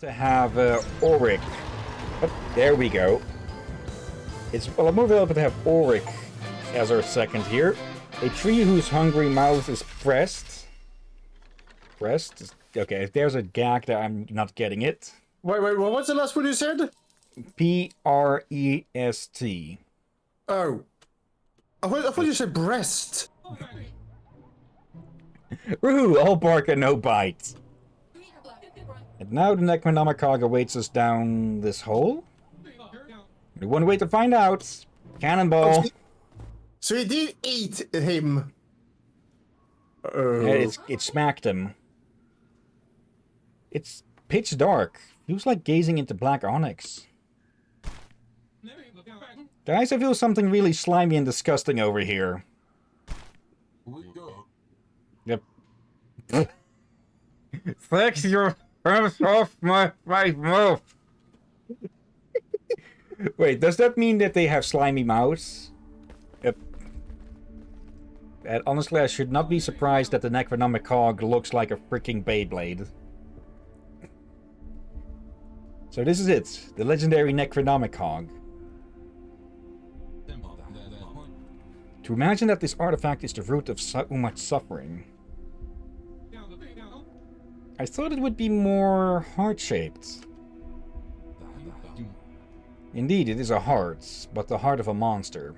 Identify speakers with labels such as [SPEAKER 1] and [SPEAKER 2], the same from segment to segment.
[SPEAKER 1] To have Ulrich. Oh, there we go. It's more available to have Ulrich as our second here. A tree whose hungry mouth is pressed. Pressed? Okay, if there's a gag that I'm not getting it.
[SPEAKER 2] Wait, what was the last word you said?
[SPEAKER 1] P-R-E-S-T.
[SPEAKER 2] Oh. I thought you said breast.
[SPEAKER 1] Woohoo! All bark and no bite. And now the Necronomicon awaits us down this hole. We want to wait to find out. Cannonball.
[SPEAKER 2] Oh, so he did eat him.
[SPEAKER 1] It smacked him. It's pitch dark. Feels like gazing into black onyx. Guys, I feel something really slimy and disgusting over here. Yep. Flex your arms off my mouth. Wait, does that mean that they have slimy mouths? Yep. And honestly, I should not be surprised that the Necronomicon looks like a freaking Beyblade. So this is it, the legendary Necronomicon. To imagine that this artifact is the root of so much suffering. I thought it would be more heart-shaped. Indeed, it is a heart, but the heart of a monster.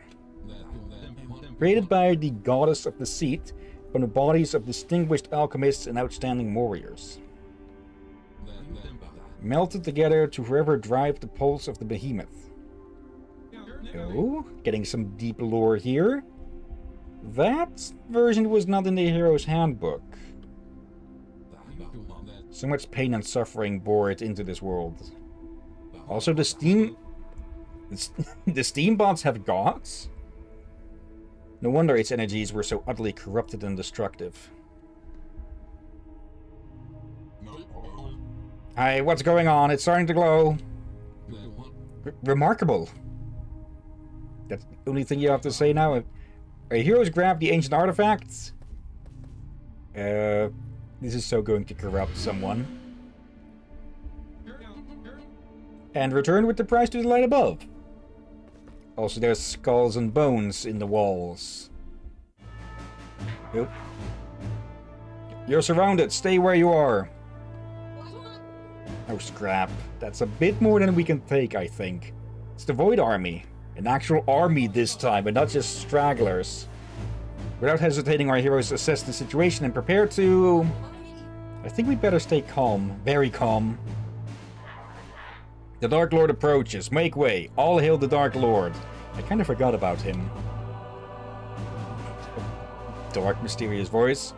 [SPEAKER 1] Created by the goddess of deceit, from the bodies of distinguished alchemists and outstanding warriors. Melted together to forever drive the pulse of the behemoth. Oh, getting some deep lore here. That version was not in the hero's handbook. So much pain and suffering bore it into this world. Also, the steam bots have gods? No wonder its energies were so utterly corrupted and destructive. Hi, what's going on? It's starting to glow. Remarkable. That's the only thing you have to say now. Our heroes grab the ancient artifacts. This is so going to corrupt someone. And return with the prize to the light above. Also, there's skulls and bones in the walls. Yep. You're surrounded. Stay where you are. Oh, scrap. That's a bit more than we can take, I think. It's the Void Army. An actual army this time, and not just stragglers. Without hesitating, our heroes assess the situation and prepare to... I think we'd better stay calm. Very calm. The Dark Lord approaches. Make way. All hail the Dark Lord. I kind of forgot about him. Dark, mysterious voice.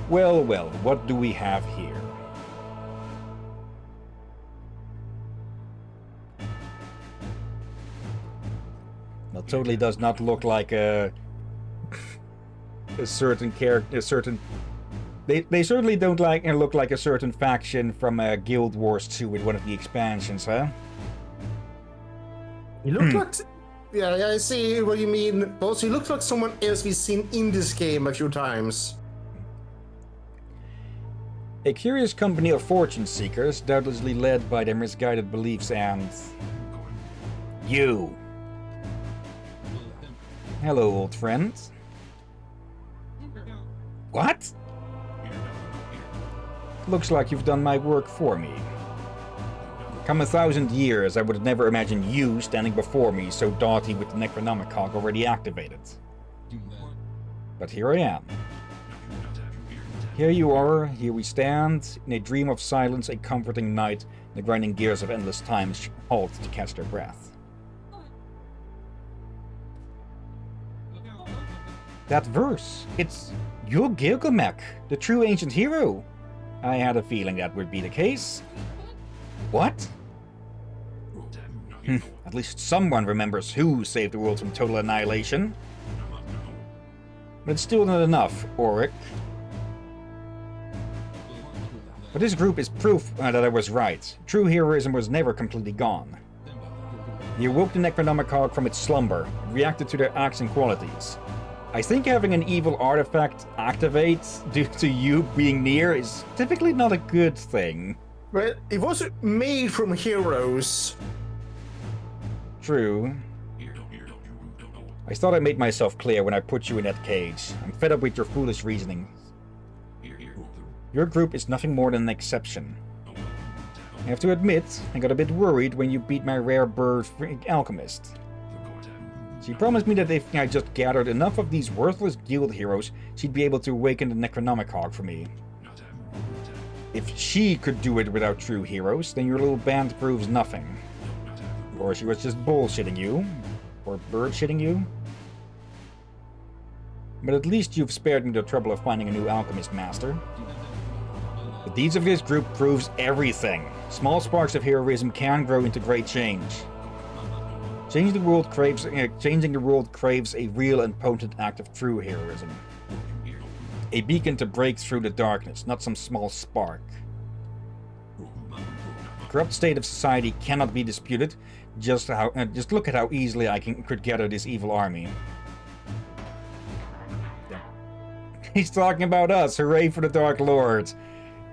[SPEAKER 1] Well, what do we have here? Well, totally does not look like a certain character, They certainly don't look like a certain faction from Guild Wars 2 with one of the expansions, huh?
[SPEAKER 2] You look like... Yeah, I see what you mean. Also, you look like someone else we've seen in this game a few times.
[SPEAKER 1] A curious company of fortune seekers, doubtlessly led by their misguided beliefs and... You. Hello, old friend. What? Looks like you've done my work for me. Come 1,000 years, I would have never imagined you standing before me so doughty with the Necronomicon already activated. But here I am. Here you are, here we stand, in a dream of silence, a comforting night, the grinding gears of endless time halt to catch their breath. That verse, it's your Gilgamech, the true ancient hero. I had a feeling that would be the case. What? At least someone remembers who saved the world from total annihilation. But it's still not enough, Ulrich. But this group is proof that I was right. True heroism was never completely gone. He awoke the Necronomicon from its slumber, and reacted to their acts and qualities. I think having an evil artifact activate due to you being near is typically not a good thing.
[SPEAKER 2] Well, it was made from heroes.
[SPEAKER 1] True. I thought I made myself clear when I put you in that cage. I'm fed up with your foolish reasoning. Your group is nothing more than an exception. I have to admit, I got a bit worried when you beat my rare bird alchemist. She promised me that if I just gathered enough of these worthless guild heroes, she'd be able to awaken the Necronomicon for me. If she could do it without true heroes, then your little band proves nothing. Or she was just bullshitting you. Or bird-shitting you. But at least you've spared me the trouble of finding a new alchemist master. The deeds of this group proves everything. Small sparks of heroism can grow into great change. Changing the world craves a real and potent act of true heroism. A beacon to break through the darkness, not some small spark. The corrupt state of society cannot be disputed. Just look at how easily I could gather this evil army. He's talking about us. Hooray for the Dark Lord.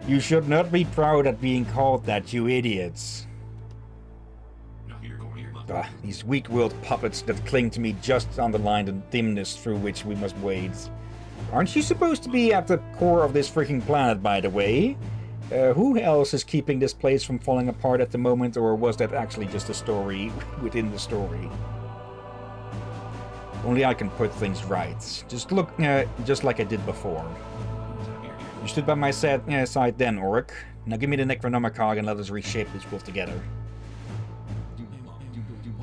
[SPEAKER 1] You should not be proud at being called that, you idiots. These weak-willed puppets that cling to me just underline the dimness through which we must wade. Aren't you supposed to be at the core of this freaking planet, by the way? Who else is keeping this place from falling apart at the moment, or was that actually just a story within the story? Only I can put things right. Just like I did before. You stood by my side then, Oric. Now give me the Necronomicon and let us reshape this world together.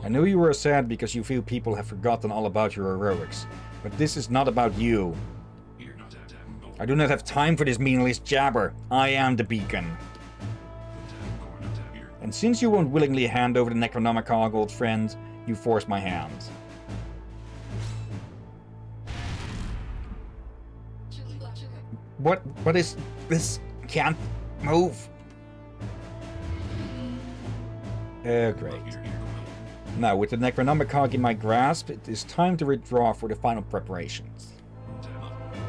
[SPEAKER 1] I know you were sad because you feel people have forgotten all about your heroics, but this is not about you. I do not have time for this meaningless jabber. I am the beacon. And since you won't willingly hand over the Necronomicon, old friend, you force my hand. What is this? Can't move. Great. Now, with the Necronomicon in my grasp, it is time to withdraw for the final preparations.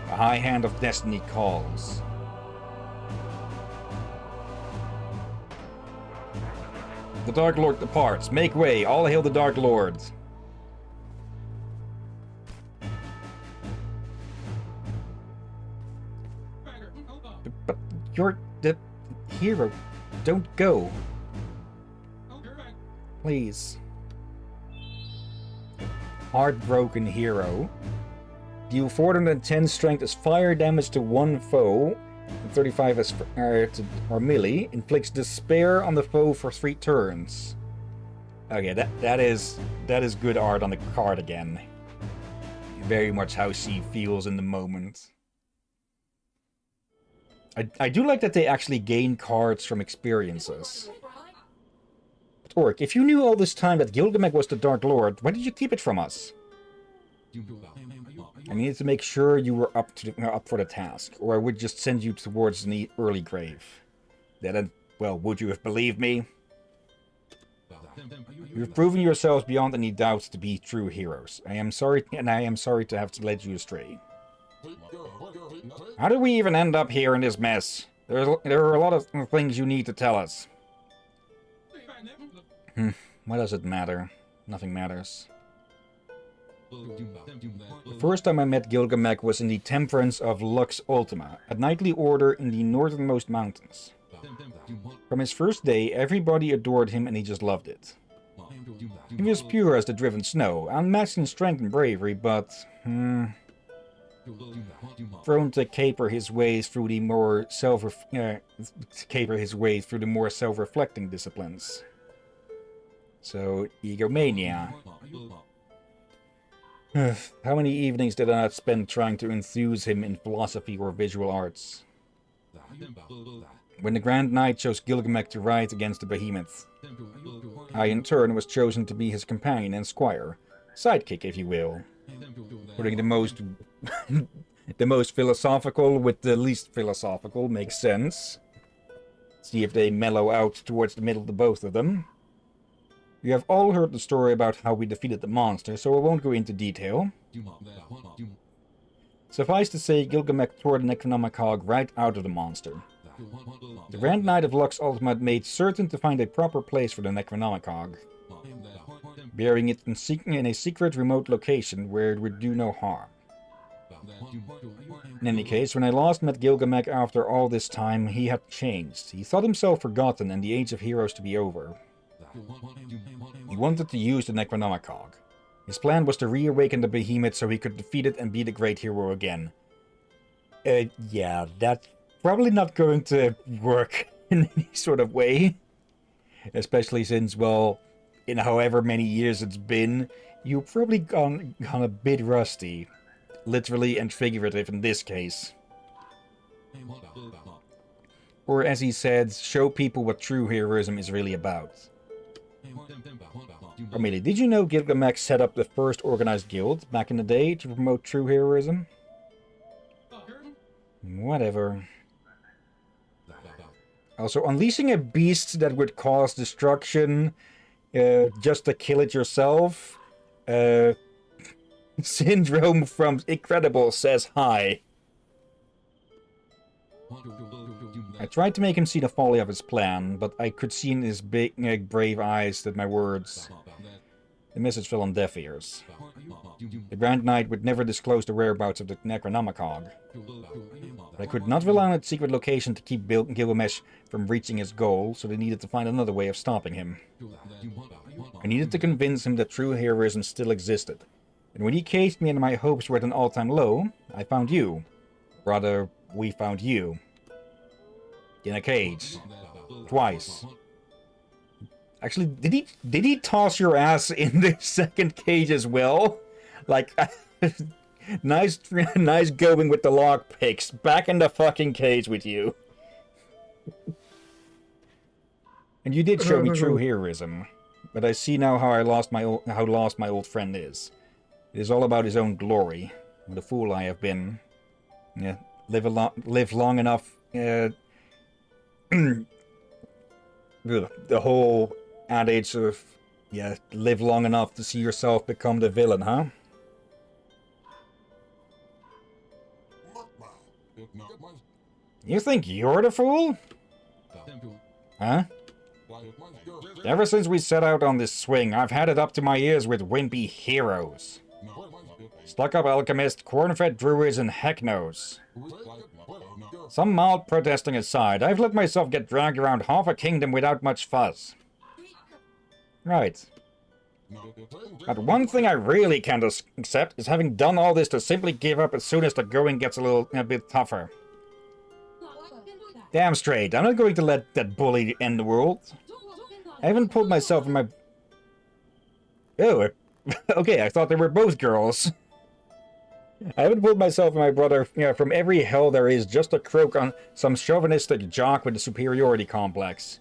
[SPEAKER 1] The high hand of destiny calls. The Dark Lord departs. Make way. All hail the Dark Lord. But you're the hero. Don't go. Please. Heartbroken hero. Deal 410 strength as fire damage to one foe, and 35 as or melee. Inflicts despair on the foe for 3 turns. Okay, that is good art on the card again. Very much how she feels in the moment. I do like that they actually gain cards from experiences. But Orc, if you knew all this time that Gilgamech was the Dark Lord, why did you keep it from us? I needed to make sure you were up for the task, or I would just send you towards an early grave. Then, well, would you have believed me? You've proven yourselves beyond any doubt to be true heroes. I am sorry to have to lead you astray. How did we even end up here in this mess? There are a lot of things you need to tell us. What does it matter? Nothing matters. The first time I met Gilgamech was in the Temperance of Lux Ultima, a knightly order in the northernmost mountains. From his first day, everybody adored him and he just loved it. He was pure as the driven snow, unmatched in strength and bravery, but prone to caper his ways through the more self-reflecting disciplines. So, egomania. How many evenings did I not spend trying to enthuse him in philosophy or visual arts? When the Grand Knight chose Gilgamech to ride against the behemoth, I in turn was chosen to be his companion and squire, sidekick if you will, putting the most the most philosophical with the least philosophical makes sense. See if they mellow out towards the middle of the both of them. You have all heard the story about how we defeated the monster, so I won't go into detail. Suffice to say, Gilgamech tore the Necronomicon right out of the monster. The Grand Knight of Luck's ultimate made certain to find a proper place for the Necronomicon, burying it in a secret remote location where it would do no harm. In any case, when I last met Gilgamech after all this time, he had changed. He thought himself forgotten and the age of heroes to be over. He wanted to use the Necronomicon. His plan was to reawaken the behemoth so he could defeat it and be the great hero again. Yeah, that's probably not going to work in any sort of way. Especially since, well, in however many years it's been, you've probably gone a bit rusty. Literally and figurative in this case. Or as he said, show people what true heroism is really about. Amelie, did you know Gilgamech set up the first organized guild back in the day to promote true heroism? Whatever. Also, unleashing a beast that would cause destruction just to kill it yourself? Syndrome from Incredible says hi. I tried to make him see the folly of his plan, but I could see in his big, brave eyes that my words... The message fell on deaf ears. The Grand Knight would never disclose the whereabouts of the Necronomicon. But I could not rely on its secret location to keep Gilgamech from reaching his goal, so they needed to find another way of stopping him. I needed to convince him that true heroism still existed. And when he caged me and my hopes were at an all-time low, I found you. Rather, we found you. In a cage. Twice. Actually, did he toss your ass in the second cage as well? Like, nice going with the lockpicks. Back in the fucking cage with you. And you did show me true heroism. But I see now how lost my old friend is. It is all about his own glory. The fool I have been. Yeah, live long enough. The whole adage of, yeah, live long enough to see yourself become the villain, huh? You think you're the fool? Huh? Ever since we set out on this swing, I've had it up to my ears with wimpy heroes. Stuck-up alchemists, corn-fed druids, and heck-knows. Some mild protesting aside, I've let myself get dragged around half a kingdom without much fuss. Right. But one thing I really can't accept is having done all this to simply give up as soon as the going gets a bit tougher. Damn straight, I'm not going to let that bully end the world. I haven't pulled myself in my... Oh, okay, I thought they were both girls. I haven't pulled myself and my brother from every hell there is just to croak on some chauvinistic jock with a superiority complex.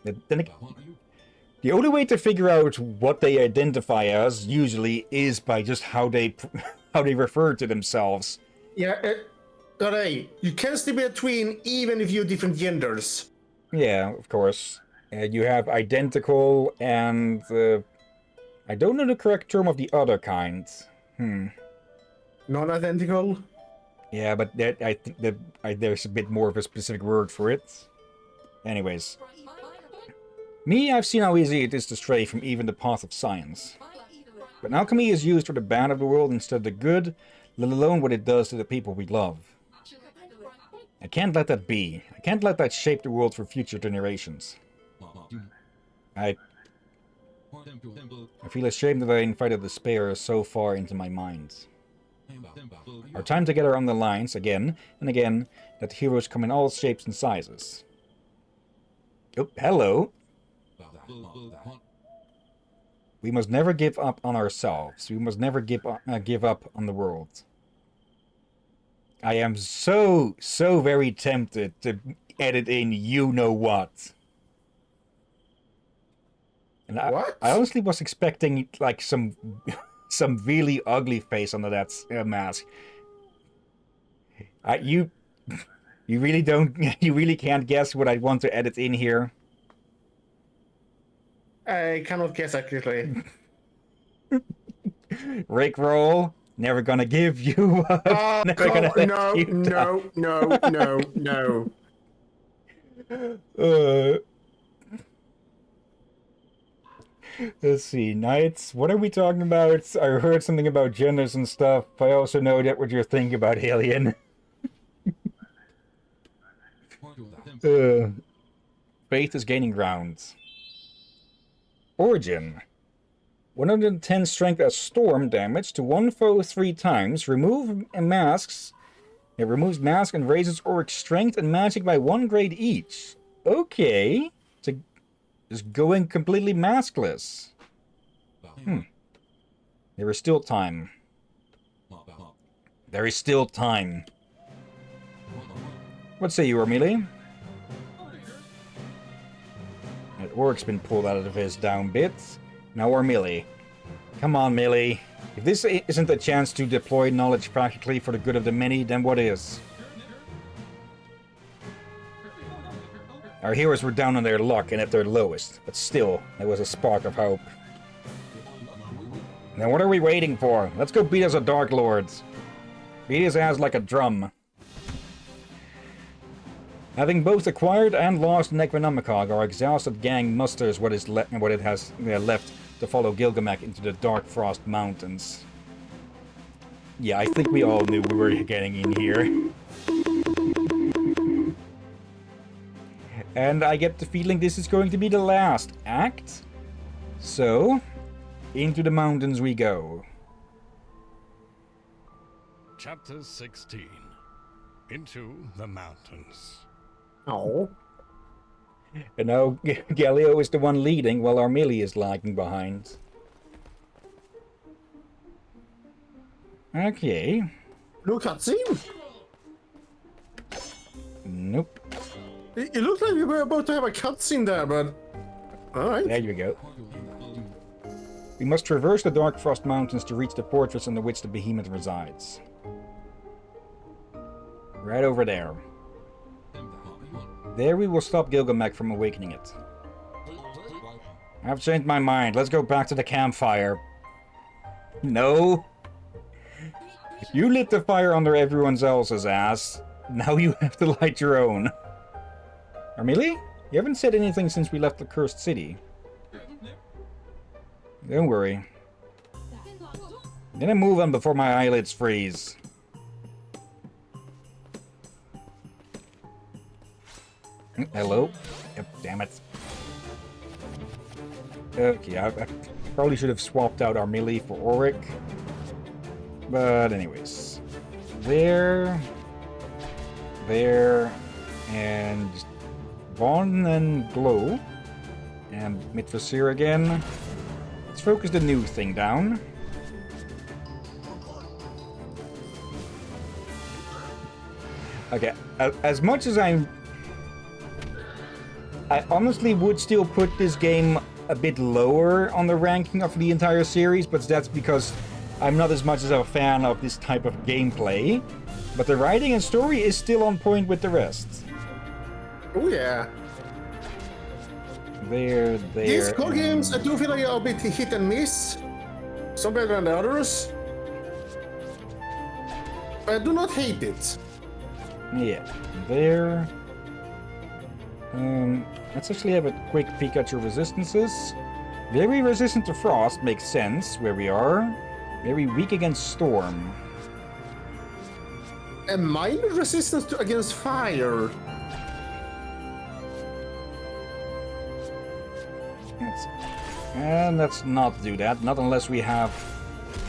[SPEAKER 1] The only way to figure out what they identify as, usually, is by just how they refer to themselves.
[SPEAKER 2] Yeah, alright. You can still be a twin even if you're different genders.
[SPEAKER 1] Yeah, of course. You have identical and... I don't know the correct term of the other kind.
[SPEAKER 2] Non-identical?
[SPEAKER 1] Yeah, but I think that there's a bit more of a specific word for it. Anyways. Me, I've seen how easy it is to stray from even the path of science. But alchemy is used for the bad of the world instead of the good, let alone what it does to the people we love. I can't let that be. I can't let that shape the world for future generations. I feel ashamed that I invited despair so far into my mind. Our time together on the lines, again and again, that heroes come in all shapes and sizes. Oh, hello. We must never give up on ourselves. We must never give up on the world. I am so very tempted to edit in you-know-what. And
[SPEAKER 2] What?
[SPEAKER 1] I honestly was expecting, like, some really ugly face under that mask. You really can't guess what I want to edit in here?
[SPEAKER 2] I cannot guess accurately.
[SPEAKER 1] Rickroll, never gonna give you up.
[SPEAKER 2] Oh,
[SPEAKER 1] never gonna let
[SPEAKER 2] no,
[SPEAKER 1] you
[SPEAKER 2] no,
[SPEAKER 1] down.
[SPEAKER 2] no, no, no.
[SPEAKER 1] Uh, let's see, knights. What are we talking about? I heard something about genders and stuff. I also know that what you're thinking about Alien. Faith is gaining ground. Origin. 110 strength as storm damage to one foe 3 times. Remove masks. It removes mask and raises Auric's strength and magic by 1 grade each. Okay. Just going completely maskless. There is still time. There is still time. What say you, Armili? That Auric's been pulled out of his down bit. Now Armili. Come on, Millie. If this isn't a chance to deploy knowledge practically for the good of the many, then what is? Our heroes were down on their luck and at their lowest, but still, there was a spark of hope. Now what are we waiting for? Let's go beat us a Dark Lord. Beat his ass like a drum. Having both acquired and lost Necronomicon, our exhausted gang musters what it has left to follow Gilgamech into the Dark Frost Mountains. Yeah, I think we all knew we were getting in here. And I get the feeling this is going to be the last act. So, into the mountains we go.
[SPEAKER 3] Chapter 16. Into the mountains.
[SPEAKER 2] Oh.
[SPEAKER 1] And now Galileo is the one leading while Armili is lagging behind. Okay.
[SPEAKER 2] No cutscene?
[SPEAKER 1] Nope.
[SPEAKER 2] It looked like we were about to have a cutscene there, but... Alright.
[SPEAKER 1] There you go. We must traverse the Dark Frost Mountains to reach the fortress in which the behemoth resides. Right over there. There we will stop Gilgamech from awakening it. I've changed my mind. Let's go back to the campfire. No. You lit the fire under everyone else's ass. Now you have to light your own. Armili? You haven't said anything since we left the cursed city. Don't worry. I'm gonna move on before my eyelids freeze. Hello? Yep, damn it. Okay, I probably should have swapped out Armili for Auric. But anyways. There. There. And Vaughn and Glow. And Mitrasir again. Let's focus the new thing down. Okay, as much as I honestly would still put this game a bit lower on the ranking of the entire series, but that's because I'm not as much as a fan of this type of gameplay. But the writing and story is still on point with the rest.
[SPEAKER 2] Oh yeah.
[SPEAKER 1] There.
[SPEAKER 2] These core games, I do feel like are a bit hit and miss. Some better than the others. But I do not hate it.
[SPEAKER 1] Yeah, there. Let's actually have a quick peek at your resistances. Very resistant to frost makes sense where we are. Very weak against storm.
[SPEAKER 2] A minor resistance against fire.
[SPEAKER 1] Let's not do that. Not unless we have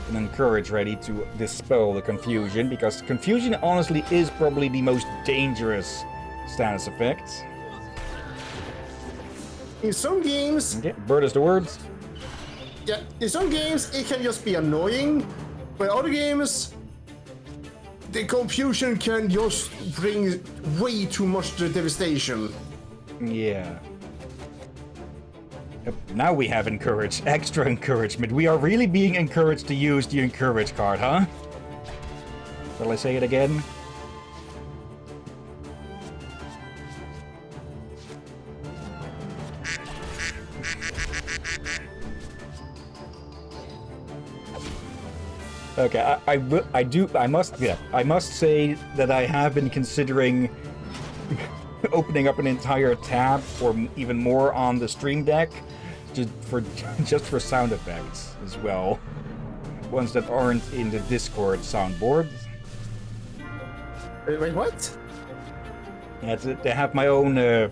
[SPEAKER 1] an encourage ready to dispel the confusion, because confusion honestly is probably the most dangerous status effect.
[SPEAKER 2] In some games,
[SPEAKER 1] Okay, bird is the word.
[SPEAKER 2] yeah, in some games it can just be annoying, but other games, the confusion can just bring way too much devastation.
[SPEAKER 1] Yeah. Yep, now we have encourage, extra encouragement. We are really being encouraged to use the encourage card, huh? Shall I say it again? Okay, I must say that I have been considering opening up an entire tab or even more on the Stream Deck just for sound effects as well. Ones that aren't in the Discord soundboard.
[SPEAKER 2] Wait, what?
[SPEAKER 1] Yeah, they have my own they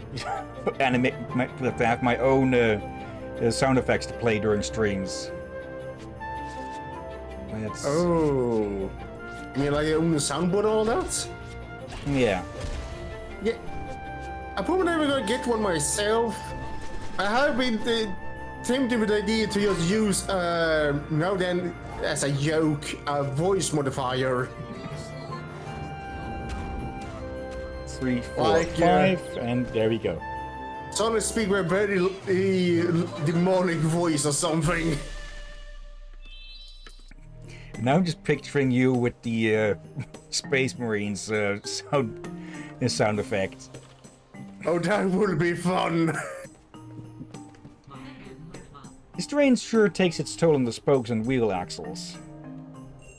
[SPEAKER 1] have my own sound effects to play during streams. That's...
[SPEAKER 2] Oh, you mean like your own soundboard and all that?
[SPEAKER 1] Yeah.
[SPEAKER 2] Yeah, I'm probably never gonna get one myself. I have been tempted with the idea to just use now then as a joke a voice modifier.
[SPEAKER 1] 3, 4,
[SPEAKER 2] Like,
[SPEAKER 1] 5, and there we go.
[SPEAKER 2] So to speak with a very demonic voice or something.
[SPEAKER 1] Now I'm just picturing you with the Space Marines sound effect.
[SPEAKER 2] Oh, that would be fun.
[SPEAKER 1] This terrain sure takes its toll on the spokes and wheel axles.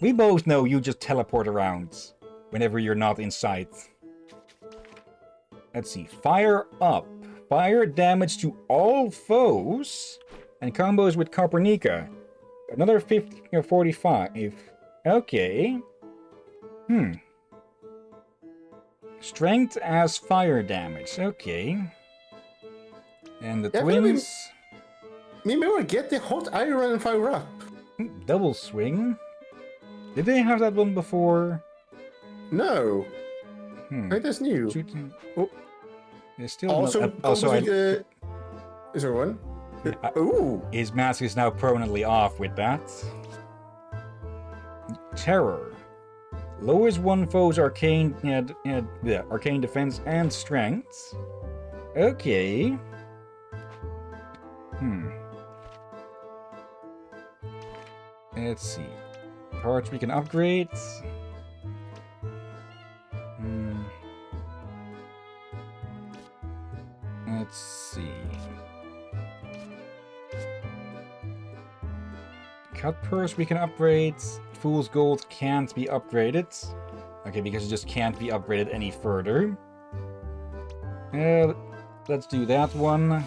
[SPEAKER 1] We both know you just teleport around whenever you're not in sight. Let's see. Fire up. Fire damage to all foes and combos with Copernica. Another 50 or 45. Okay. Strength as fire damage. Okay. And the twins.
[SPEAKER 2] Maybe we'll get the hot iron and fire up.
[SPEAKER 1] Double swing. Did they have that one before?
[SPEAKER 2] No. Wait, that's new.
[SPEAKER 1] Oh. There's still
[SPEAKER 2] Also, is there one? Ooh.
[SPEAKER 1] His mask is now permanently off with that. Terror. Lowers one foe's arcane arcane defense and strength. Okay. Let's see. Cards we can upgrade. Let's see. Cut purse we can upgrade. Fool's Gold can't be upgraded. Okay, because it just can't be upgraded any further. Let's do that one.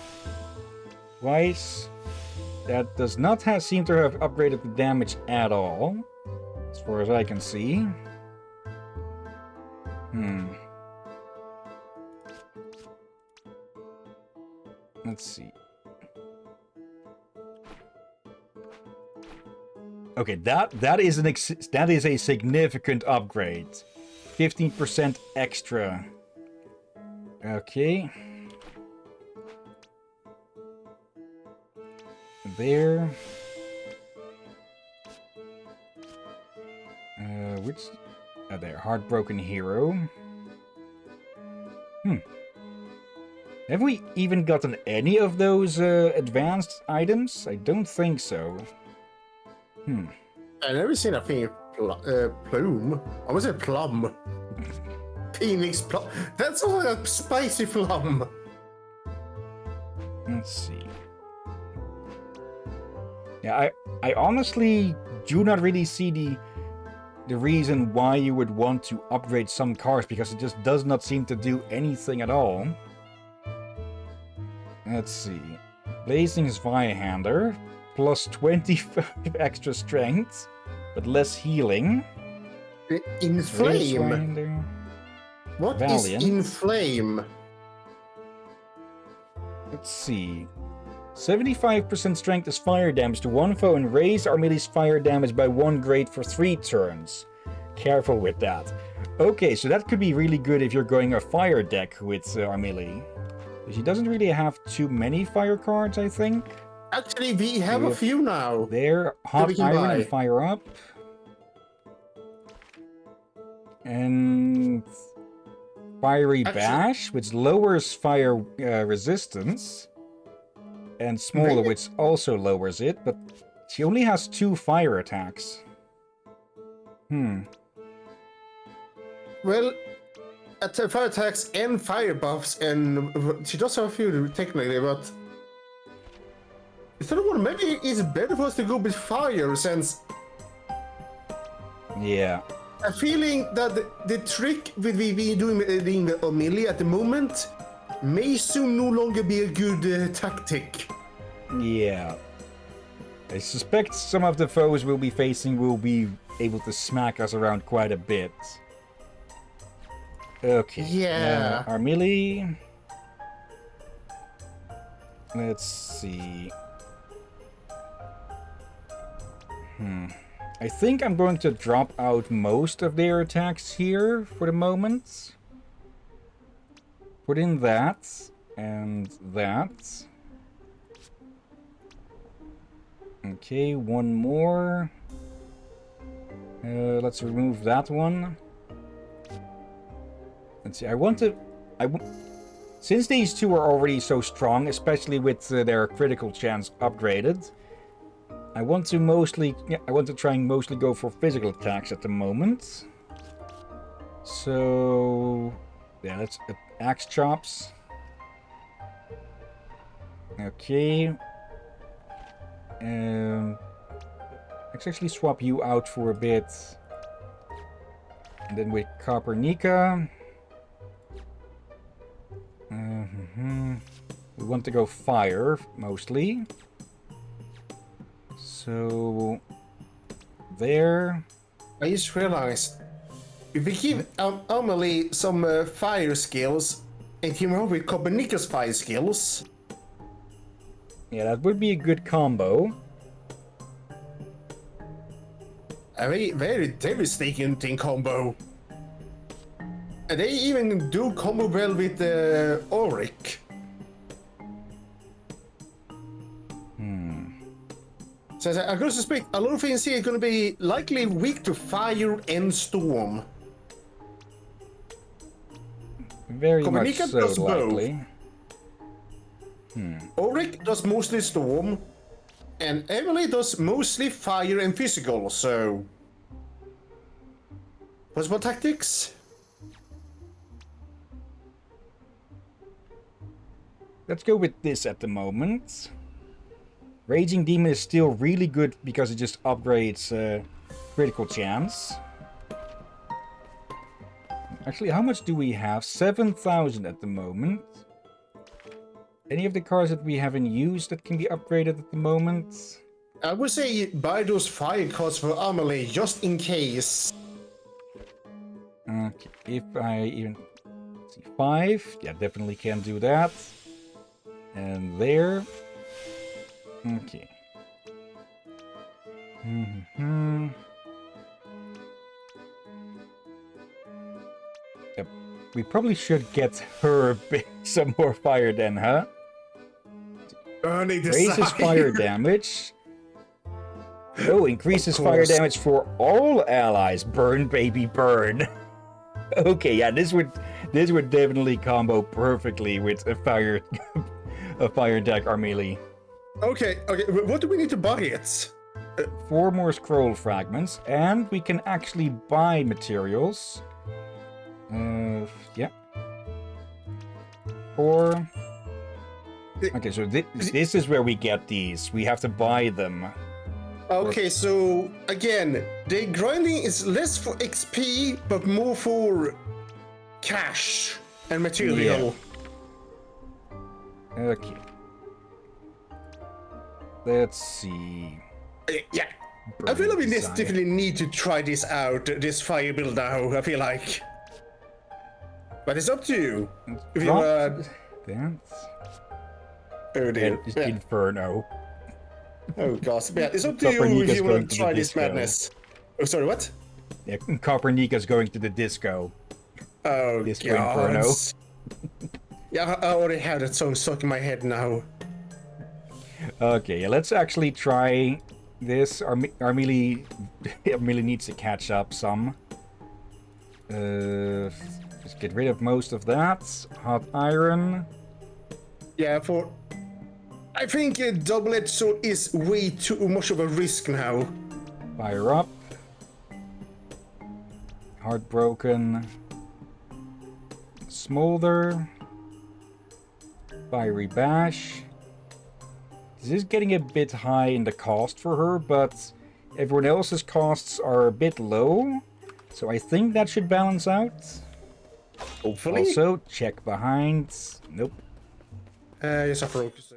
[SPEAKER 1] Twice. That does not seem to have upgraded the damage at all, as far as I can see. Let's see. Okay, that is a significant upgrade. 15% extra. Okay. There. Which? There. Heartbroken Hero. Have we even gotten any of those advanced items? I don't think so.
[SPEAKER 2] I've never seen a plume. I was a plum. Phoenix plum. That's all a spicy plum.
[SPEAKER 1] Let's see. Yeah, I honestly do not really see the reason why you would want to upgrade some cars, because it just does not seem to do anything at all. Let's see. Blazing Zweihander, plus 25 extra strength, but less healing.
[SPEAKER 2] Inflame? What
[SPEAKER 1] Valiant.
[SPEAKER 2] is inflame?
[SPEAKER 1] Let's see. 75% strength is fire damage to one foe and raise our melee's fire damage by 1 grade for 3 turns. Careful with that. Okay, so that could be really good if you're going a fire deck with our melee. She doesn't really have too many fire cards, I think.
[SPEAKER 2] Actually, we have a few now.
[SPEAKER 1] There, hot iron and fire up. And fiery bash, which lowers fire resistance. And smaller, which also lowers it, but she only has 2 fire attacks.
[SPEAKER 2] Well, fire attacks and fire buffs, and she does have a few technically, but instead of one, maybe it's better for us to go with fire, since
[SPEAKER 1] Yeah.
[SPEAKER 2] I'm feeling that the trick with we doing the melee at the moment may soon no longer be a good tactic.
[SPEAKER 1] Yeah. I suspect some of the foes we'll be facing will be able to smack us around quite a bit. Okay.
[SPEAKER 2] Yeah.
[SPEAKER 1] Our melee. Let's see. I think I'm going to drop out most of their attacks here for the moment. Put in that and that. Okay, one more. Let's remove that one. Let's see, since these two are already so strong, especially with their critical chance upgraded, I want to try and mostly go for physical attacks at the moment. So, yeah, let's axe chops. Okay. Let's actually swap you out for a bit. And then with Copernica. We want to go fire, mostly. So, there.
[SPEAKER 2] I just realized, if we give Amelie some fire skills, and team her up with Copernika's fire skills.
[SPEAKER 1] Yeah, that would be a good combo.
[SPEAKER 2] A very devastating combo. And they even do combo well with Auric. So I'm going to suspect a lot of things here are going to be likely weak to fire and storm.
[SPEAKER 1] Very much
[SPEAKER 2] Copernica
[SPEAKER 1] so,
[SPEAKER 2] does both.
[SPEAKER 1] likely.
[SPEAKER 2] Auric does mostly storm, and Emily does mostly fire and physical, so... Possible tactics?
[SPEAKER 1] Let's go with this at the moment. Raging Demon is still really good because it just upgrades critical chance. Actually, how much do we have? 7,000 at the moment. Any of the cards that we haven't used that can be upgraded at the moment?
[SPEAKER 2] I would say buy those fire cards for Amelie, just in case.
[SPEAKER 1] Okay, if I even... see, 5. Yeah, definitely can do that. And there. Okay. Yep. We probably should get her a bit, some more fire then, huh? Raises fire damage. Oh, increases fire damage for all allies. Burn, baby, burn. Okay, yeah, this would definitely combo perfectly with a fire attack Armelie.
[SPEAKER 2] Okay, what do we need to buy it?
[SPEAKER 1] 4 more scroll fragments, and we can actually buy materials. Yeah. 4. Okay, so this is where we get these. We have to buy them.
[SPEAKER 2] Okay, so again, the grinding is less for XP, but more for cash and material.
[SPEAKER 1] Yeah. Okay. Let's see.
[SPEAKER 2] Yeah. I feel like we definitely need to try this out, this fire build now, I feel like. But it's up to you. If you
[SPEAKER 1] Dance.
[SPEAKER 2] Oh dear.
[SPEAKER 1] It's Inferno.
[SPEAKER 2] Oh gosh. Yeah, it's up to you if you want to try this madness. Oh, sorry, what?
[SPEAKER 1] Yeah, Copernika's going to the disco.
[SPEAKER 2] Oh,
[SPEAKER 1] Disco Inferno.
[SPEAKER 2] Yeah, I already have that song stuck in my head now.
[SPEAKER 1] Okay, yeah, let's actually try this. Armelie needs to catch up some. Just get rid of most of that. Hot iron.
[SPEAKER 2] Yeah, I think a double-edged sword is way too much of a risk now.
[SPEAKER 1] Fire up. Heartbroken. Smolder. Fiery bash. This is getting a bit high in the cost for her, but everyone else's costs are a bit low. So I think that should balance out.
[SPEAKER 2] Hopefully.
[SPEAKER 1] Also, check behind. Nope.
[SPEAKER 2] Yes, I focused.